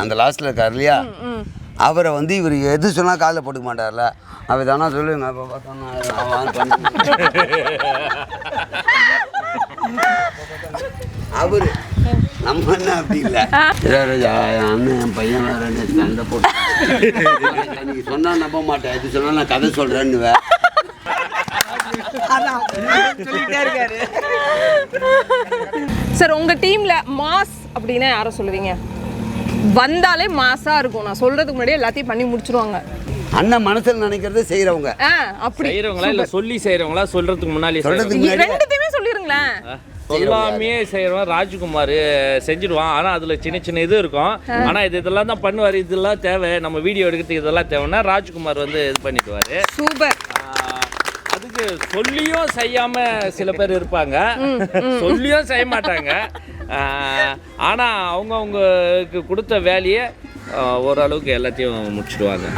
அந்த லாஸ்ட்டில் இருக்கார் இல்லையா, அவரை வந்து இவர் எது சொன்னால் காதில் போட்டுக்க மாட்டார்ல, அவர் தானே சொல்லுங்க இப்போ பார்த்தோன்னா அவர் நம்ம என்ன அப்படி இல்லை. அண்ணன் என் பையன் வேறு சண்டை போட்டு நீ சொன்னால் நம்ப மாட்டேன், இது சொன்னால் நான் கதை சொல்கிறேன்னு சார். உங்க டீம்ல மாஸ் அப்படின்னா யாரை சொல்லுவீங்க? வந்தாலே மாசா இருக்கும், நான் சொல்றதுக்கு முன்னாடியே எல்லாத்தையும் பண்ணி முடிச்சிருவாங்க. அண்ணன் மனசில் நினைக்கிறத செய்யறவங்க. அப்படி செய்யறவங்களா இல்ல சொல்லி செய்யறவங்களா? சொல்றதுக்கு முன்னாடி ரெண்டுத்தையுமே சொல்லிருங்களேன். சொல்லாமே செய்யறவன் ராஜ்குமார் செஞ்சிடுவான். ஆனா அதுல சின்ன சின்ன இது இருக்கும். ஆனா இதெல்லாம் தான் பண்ணுவாரு, இதெல்லாம் தேவை, நம்ம வீடியோ எடுக்கிறதுக்கு இதெல்லாம் தேவைன்னா ராஜ்குமார் வந்து இது பண்ணிடுவாரு. சூப்பர். அதுக்கு சொல்லியும் செய்யாம சில பேர் இருப்பாங்க, சொல்லியும் செய்ய மாட்டாங்க. ஆனா அவங்கவுங்களுக்கு கொடுத்த வேலையை ஓரளவுக்கு எல்லாத்தையும் முடிச்சிடுவாங்க.